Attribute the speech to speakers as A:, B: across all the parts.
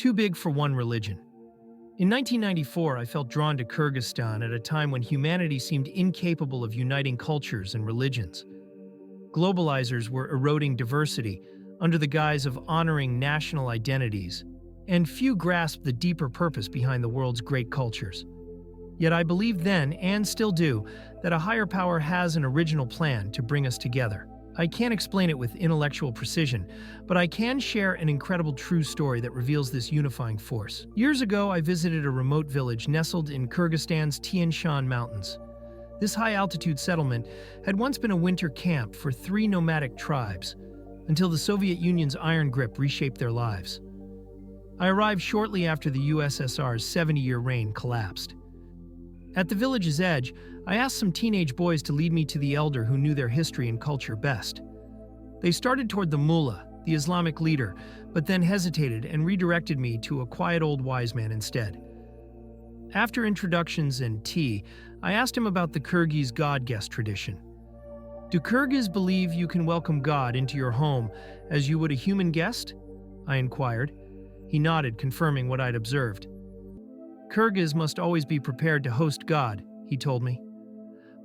A: Too big for one religion. In 1994, I felt drawn to Kyrgyzstan at a time when humanity seemed incapable of uniting cultures and religions. Globalizers were eroding diversity under the guise of honoring national identities, and few grasped the deeper purpose behind the world's great cultures. Yet I believed then, and still do, that a higher power has an original plan to bring us together. I can't explain it with intellectual precision, but I can share an incredible true story that reveals this unifying force. Years ago, I visited a remote village nestled in Kyrgyzstan's Tian Shan Mountains. This high-altitude settlement had once been a winter camp for 3 nomadic tribes, until the Soviet Union's iron grip reshaped their lives. I arrived shortly after the USSR's 70-year reign collapsed. At the village's edge, I asked some teenage boys to lead me to the elder who knew their history and culture best. They started toward the mullah, the Islamic leader, but then hesitated and redirected me to a quiet old wise man instead. After introductions and tea, I asked him about the Kyrgyz God-guest tradition. Do Kyrgyz believe you can welcome God into your home as you would a human guest? I inquired. He nodded, confirming what I'd observed. Kyrgyz must always be prepared to host God, he told me.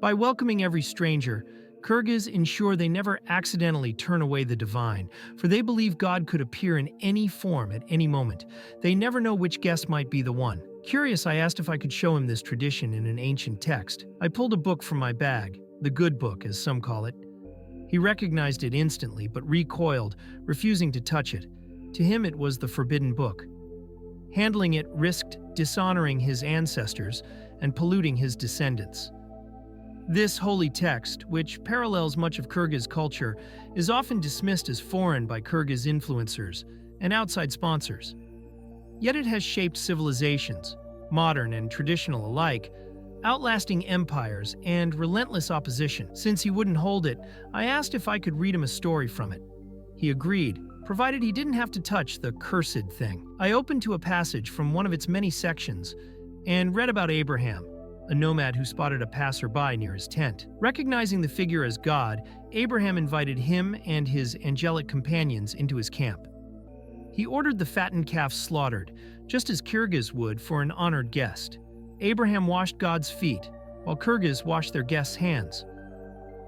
A: By welcoming every stranger, Kyrgyz ensure they never accidentally turn away the divine, for they believe God could appear in any form at any moment. They never know which guest might be the one. Curious, I asked if I could show him this tradition in an ancient text. I pulled a book from my bag, the good book, as some call it. He recognized it instantly, but recoiled, refusing to touch it. To him, it was the forbidden book. Handling it risked dishonoring his ancestors and polluting his descendants. This holy text, which parallels much of Kyrgyz culture, is often dismissed as foreign by Kyrgyz influencers and outside sponsors. Yet it has shaped civilizations, modern and traditional alike, outlasting empires and relentless opposition. Since he wouldn't hold it, I asked if I could read him a story from it. He agreed, provided he didn't have to touch the cursed thing. I opened to a passage from one of its many sections and read about Abraham, a nomad who spotted a passerby near his tent. Recognizing the figure as God, Abraham invited him and his angelic companions into his camp. He ordered the fattened calf slaughtered, just as Kyrgyz would for an honored guest. Abraham washed God's feet, while Kyrgyz washed their guests' hands.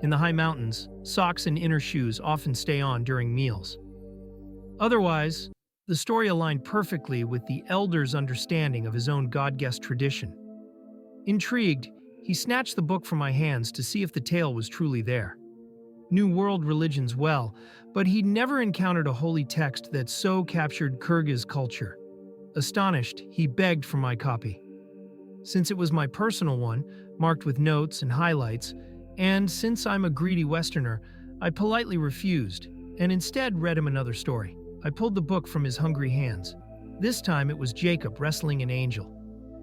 A: In the high mountains, socks and inner shoes often stay on during meals. Otherwise, the story aligned perfectly with the elder's understanding of his own God-guest tradition. Intrigued, he snatched the book from my hands to see if the tale was truly there. Knew world religions well, but he'd never encountered a holy text that so captured Kyrgyz culture. Astonished, he begged for my copy. Since it was my personal one, marked with notes and highlights, and since I'm a greedy Westerner, I politely refused, and instead read him another story. I pulled the book from his hungry hands. This time it was Jacob wrestling an angel,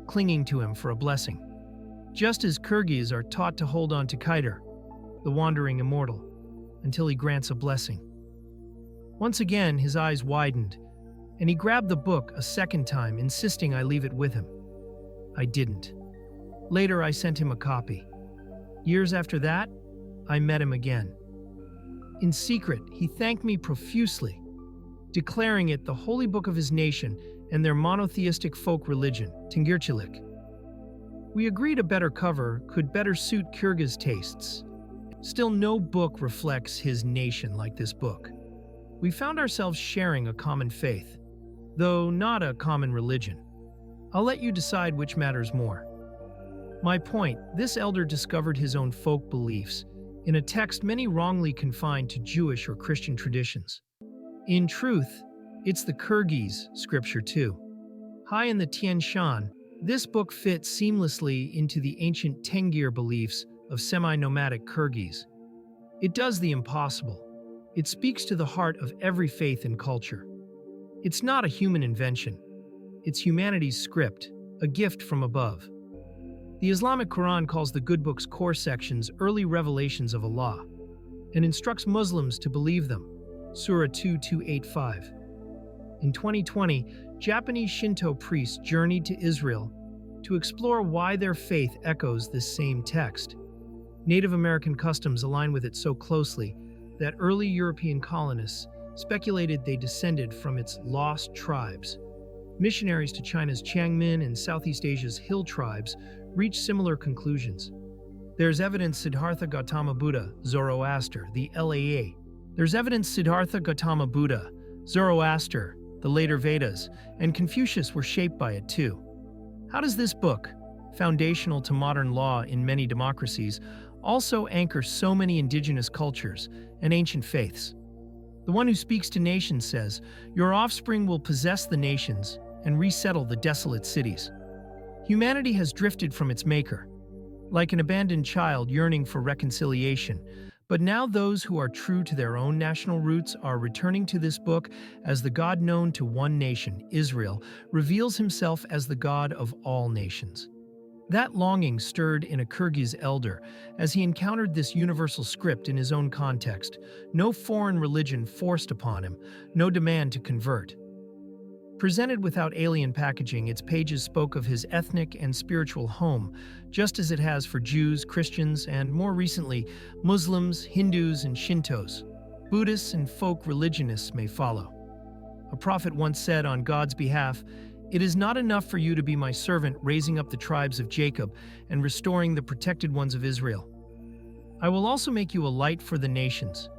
A: clinging to him for a blessing. Just as Kyrgyz are taught to hold on to Kaider, the wandering immortal, until he grants a blessing. Once again, his eyes widened, and he grabbed the book a second time, insisting I leave it with him. I didn't. Later, I sent him a copy. Years after that, I met him again. In secret, he thanked me profusely, declaring it the holy book of his nation and their monotheistic folk religion, Tengirchilik. We agreed a better cover could better suit Kyrgyz tastes. Still, no book reflects his nation like this book. We found ourselves sharing a common faith, though not a common religion. I'll let you decide which matters more. My point, this elder discovered his own folk beliefs in a text many wrongly confined to Jewish or Christian traditions. In truth, it's the Kyrgyz scripture too. High in the Tian Shan, this book fits seamlessly into the ancient Tengir beliefs of semi-nomadic Kyrgyz. It does the impossible. It speaks to the heart of every faith and culture. It's not a human invention. It's humanity's script, a gift from above. The Islamic Quran calls the good book's core sections early revelations of Allah and instructs Muslims to believe them. Surah 2285. In 2020, Japanese Shinto priests journeyed to Israel to explore why their faith echoes this same text. Native American customs align with it so closely that early European colonists speculated they descended from its lost tribes. Missionaries to China's Changmin and Southeast Asia's hill tribes reached similar conclusions. There's evidence Siddhartha Gautama Buddha, Zoroaster, the LAA. There's evidence Siddhartha Gautama Buddha, Zoroaster, the later Vedas, and Confucius were shaped by it too. How does this book, foundational to modern law in many democracies, also anchor so many indigenous cultures and ancient faiths? The one who speaks to nations says, "Your offspring will possess the nations and resettle the desolate cities." Humanity has drifted from its maker, like an abandoned child yearning for reconciliation. But now those who are true to their own national roots are returning to this book as the God known to one nation, Israel, reveals himself as the God of all nations. That longing stirred in a Kyrgyz elder as he encountered this universal script in his own context. No foreign religion forced upon him, no demand to convert. Presented without alien packaging, its pages spoke of his ethnic and spiritual home, just as it has for Jews, Christians, and more recently, Muslims, Hindus, and Shintos. Buddhists and folk religionists may follow. A prophet once said on God's behalf, "It is not enough for you to be my servant, raising up the tribes of Jacob and restoring the protected ones of Israel. I will also make you a light for the nations,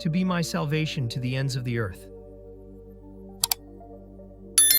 A: to be my salvation to the ends of the earth."